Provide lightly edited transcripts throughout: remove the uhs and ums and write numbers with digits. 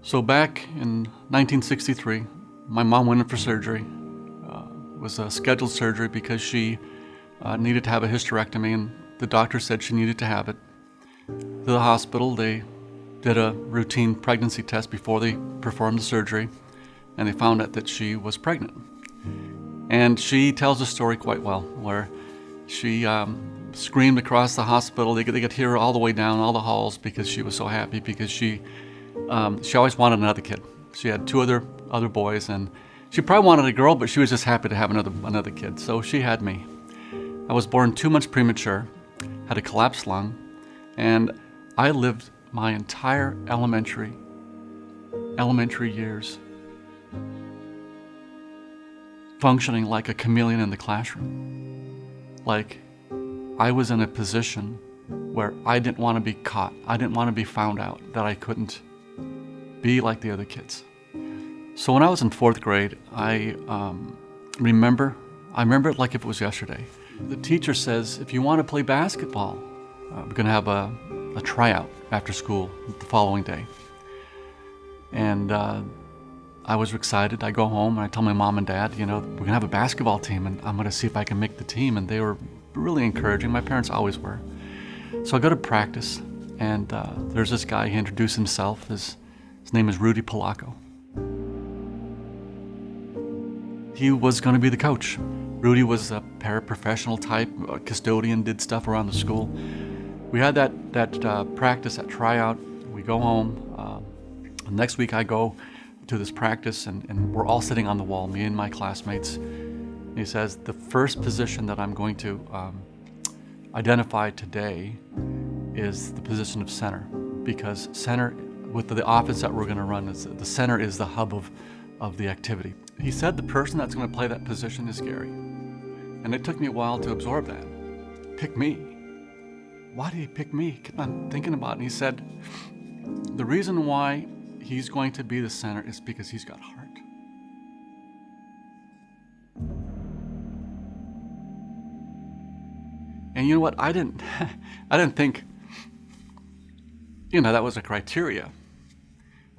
So back in 1963, my mom went in for surgery. It was a scheduled surgery because she needed to have a hysterectomy, and the doctor said she needed to have it. To the hospital, they did a routine pregnancy test before they performed the surgery, and they found out that she was pregnant. And she tells the story quite well, where she screamed across the hospital. They could hear her all the way down all the halls because she was so happy, because she always wanted another kid. She had two other boys, and she probably wanted a girl, but she was just happy to have another kid. So she had me. I was born 2 months premature, had a collapsed lung, and I lived my entire elementary years functioning like a chameleon in the classroom. Like I was in a position where I didn't want to be caught. I didn't want to be found out that I couldn't be like the other kids. So when I was in 4th grade, I remember it like if it was yesterday. The teacher says, if you want to play basketball, we're going to have a tryout after school the following day. And I was excited. I go home and I tell my mom and dad, we're going to have a basketball team and I'm going to see if I can make the team. And they were really encouraging. My parents always were. So I go to practice, and there's this guy. He introduced himself. His name is Rudy. He was going to be the coach. Rudy was a paraprofessional type, a custodian, did stuff around the school. We had that practice, that tryout. We go home. The next week I go to this practice, and we're all sitting on the wall, me and my classmates. And he says, the first position that I'm going to identify today is the position of center, because center, with the offense that we're going to run, the center is the hub of the activity. He said the person that's going to play that position is Gary. And it took me a while to absorb that. Pick me. Why did he pick me? Kept on thinking about it. And he said, the reason why he's going to be the center is because he's got heart. And you know what? I didn't think, that was a criteria.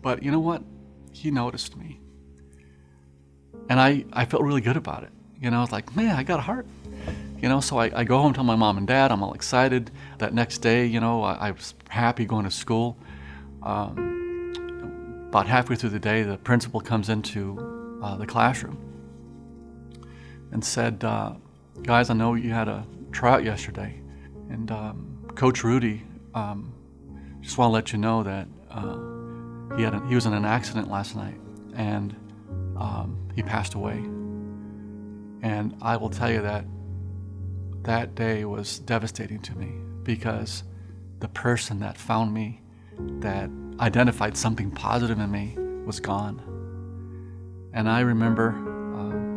But you know what? He noticed me. And I felt really good about it. I was like, man, I got a heart. So I go home, tell my mom and dad. I'm all excited. That next day, I was happy going to school. About halfway through the day, the principal comes into the classroom and said, guys, I know you had a tryout yesterday. And Coach Rudy just want to let you know that he was in an accident last night, and he passed away. And I will tell you that day was devastating to me, because the person that found me, that identified something positive in me, was gone. And I remember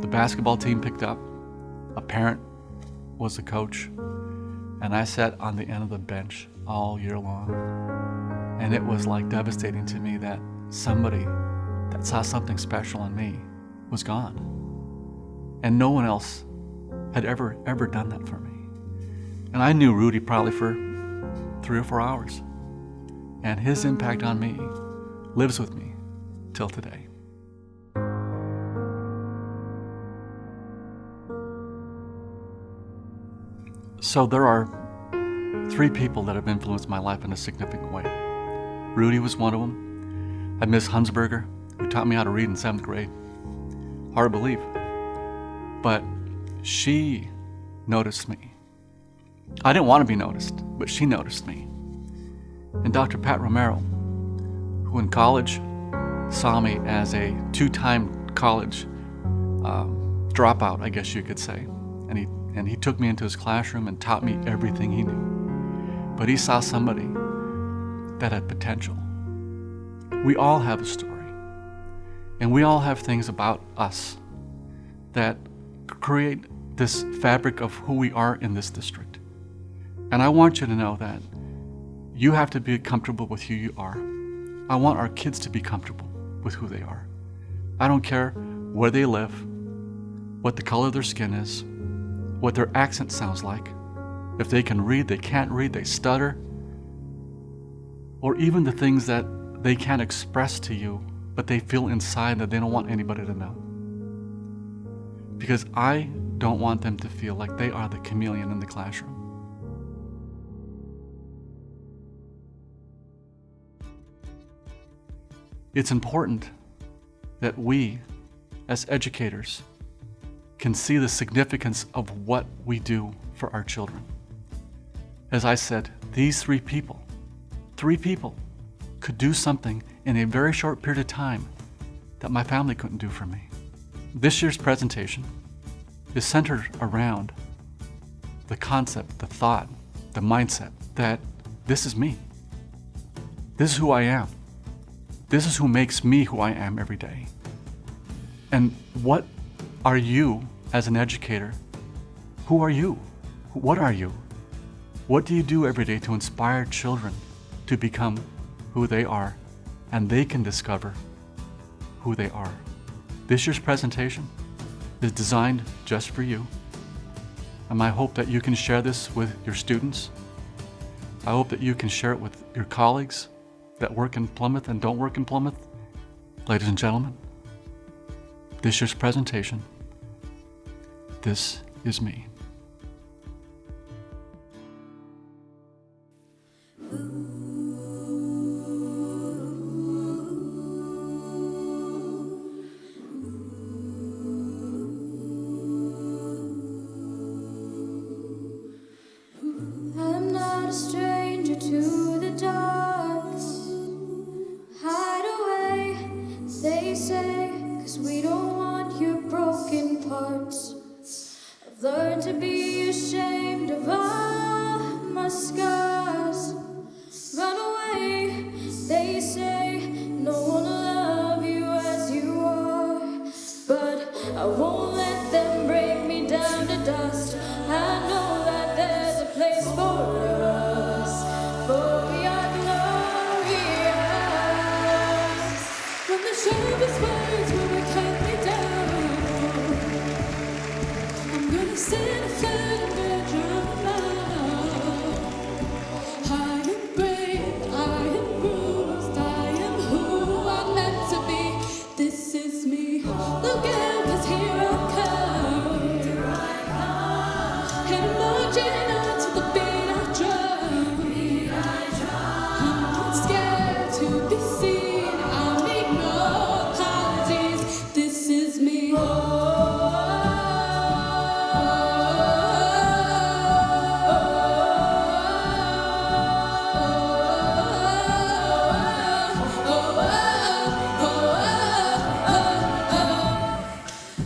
the basketball team picked up, a parent was the coach, and I sat on the end of the bench all year long. And it was like devastating to me that somebody that saw something special in me was gone. And no one else had ever done that for me. And I knew Rudy probably for 3 or 4 hours. And his impact on me lives with me till today. So there are 3 people that have influenced my life in a significant way. Rudy was one of them. I miss Hunsberger, who taught me how to read in 7th grade. Hard to believe. But she noticed me. I didn't want to be noticed, but she noticed me. And Dr. Pat Romero, who in college saw me as a 2-time college dropout, I guess you could say. And he took me into his classroom and taught me everything he knew. But he saw somebody that had potential. We all have a story. And we all have things about us that create this fabric of who we are in this district. And I want you to know that you have to be comfortable with who you are. I want our kids to be comfortable with who they are. I don't care where they live, what the color of their skin is, what their accent sounds like, if they can read, they can't read, they stutter, or even the things that they can't express to you, but they feel inside that they don't want anybody to know. Because I don't want them to feel like they are the chameleon in the classroom. It's important that we, as educators, can see the significance of what we do for our children. As I said, these three people could do something in a very short period of time that my family couldn't do for me. This year's presentation is centered around the concept, the thought, the mindset that this is me. This is who I am. This is who makes me who I am every day. And what are you as an educator? Who are you? What are you? What do you do every day to inspire children to become who they are, and they can discover who they are? This year's presentation is designed just for you. And I hope that you can share this with your students. I hope that you can share it with your colleagues that work in Plymouth and don't work in Plymouth. Ladies and gentlemen, this year's presentation, this is me. I'm not a stranger to the darks. Hide away, they say, 'cause we don't want your broken parts. I've learned to be ashamed of all my scars. Run away, they say, no one will love you as you are. But I won't let them break me down to dust. I know that there's a place for us, for we are glorious. When the sharpest words will cut me down, I'm gonna send a thunder drum out. I am brave, I am bruised, I am who I'm meant to be. This is me. Look out, 'cause here I come. And marching on to the beat I drum. I'm not scared to be seen. I make no apologies. This is me.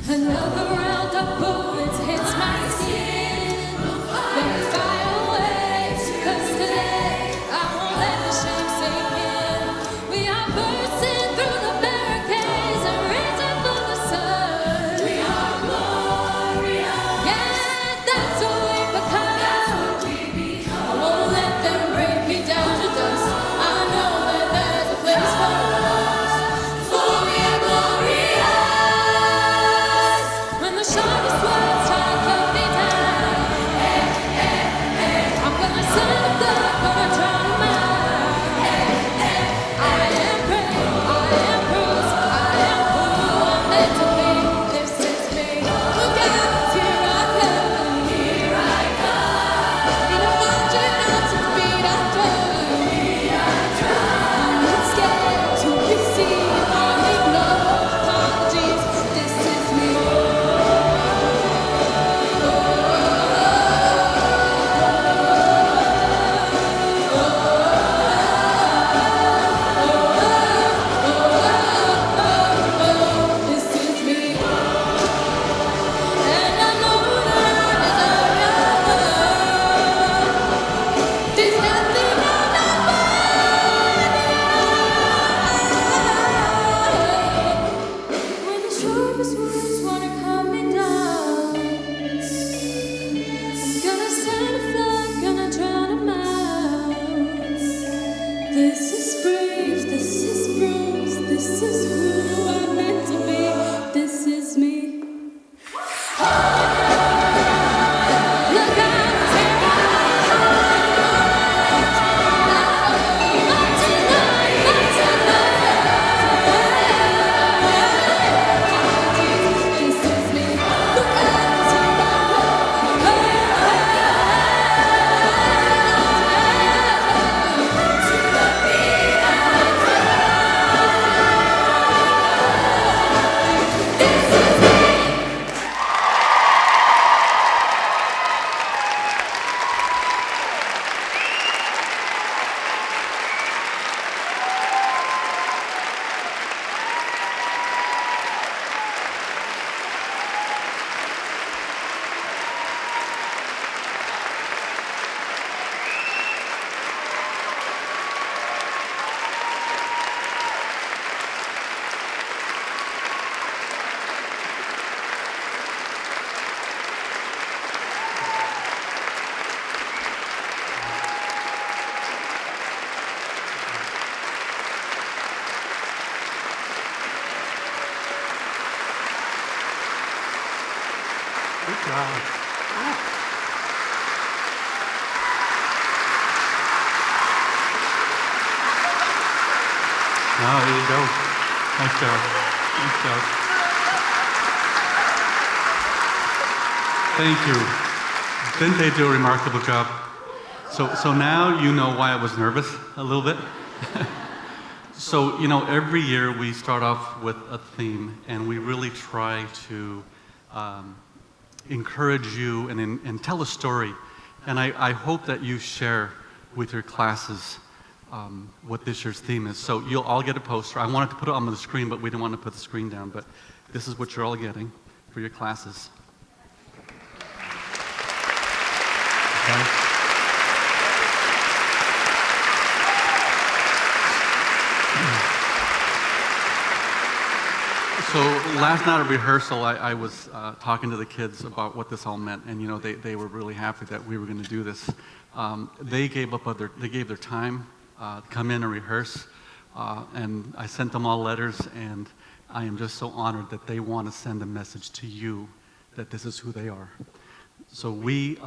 Another round of bullets hits my skin. Let me fly away, 'cause today I won't let the shame sink in. We are bursting through the barricades and reaching for the sun. We are glorious. Yeah, that's what we become. I won't let them break me down to dust. I know that there's a place for us, for we are glorious. When the sharpest words try to cut me down, I'm gonna send a blood, gonna drown 'em out. I am brave, I am bruised, I am who I'm meant to be. This is me. Look out, here I come. Here I come. And I'm marching on to the beat I drum. I'm not scared to be seen. I make no apologies. This is me. This is me. And I know that I deserve your love. There's nothing I'm not worth. When the sharpest words wanna cut me down, I'm gonna send a flood, gonna drown 'em out. This is brave, this is bruised, this is who I'm meant to be. This is me. Look out, here I come. Not tonight, not tonight. job. Oh, there you go. Nice job. Nice job. Thank you. Didn't they do a remarkable job? So now you know why I was nervous a little bit. So, every year we start off with a theme, and we really try to encourage you and tell a story. And I hope that you share with your classes what this year's theme is. So you'll all get a poster. I wanted to put it on the screen, but we didn't want to put the screen down. But this is what you're all getting for your classes. Okay. So last night at rehearsal, I was talking to the kids about what this all meant, and they were really happy that we were going to do this. They gave their time to come in and rehearse, and I sent them all letters, and I am just so honored that they want to send a message to you that this is who they are. So we,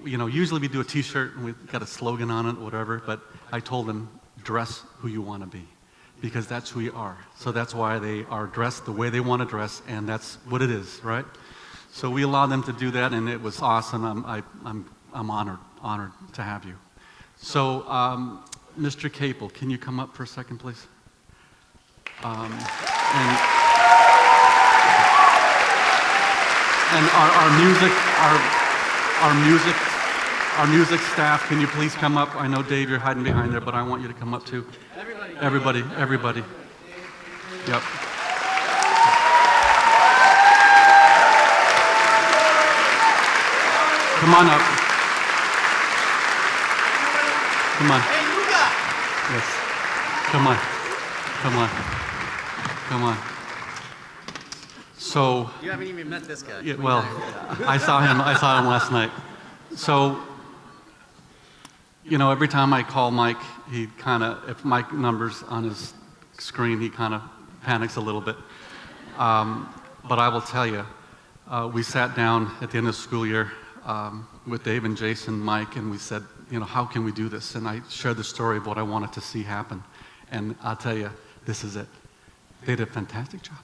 usually we do a T-shirt and we've got a slogan on it, or whatever. But I told them, dress who you want to be, because that's who you are. So that's why they are dressed the way they want to dress, and that's what it is, right? So we allowed them to do that, and it was awesome. I'm honored to have you. So, Mr. Capel, can you come up for a second, please? And our music staff, can you please come up? I know, Dave, you're hiding behind there, but I want you to come up too. Everybody. Yep. Come on up. Come on. Yes. Come on. So you haven't even met this guy. Yeah, well, I saw him last night. So, every time I call Mike, if Mike number's on his screen, he kind of panics a little bit. But I will tell you, we sat down at the end of the school year with Dave and Jason, Mike, and we said, how can we do this? And I shared the story of what I wanted to see happen. And I'll tell you, this is it. They did a fantastic job.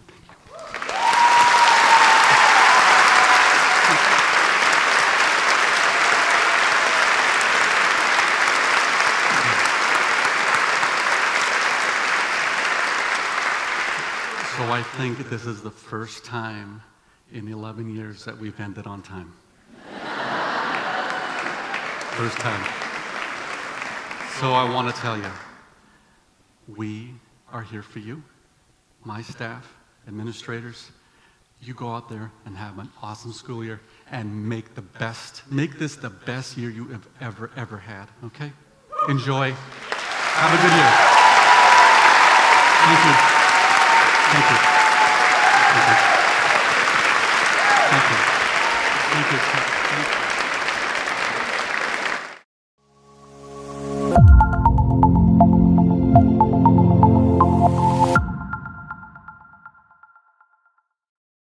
So I think this is the first time in 11 years that we've ended on time. First time. So I want to tell you, we are here for you, my staff, administrators. You go out there and have an awesome school year and make this the best year you have ever had, okay? Enjoy. Have a good year. Thank you. Thank you. Thank you. Thank you. Thank you.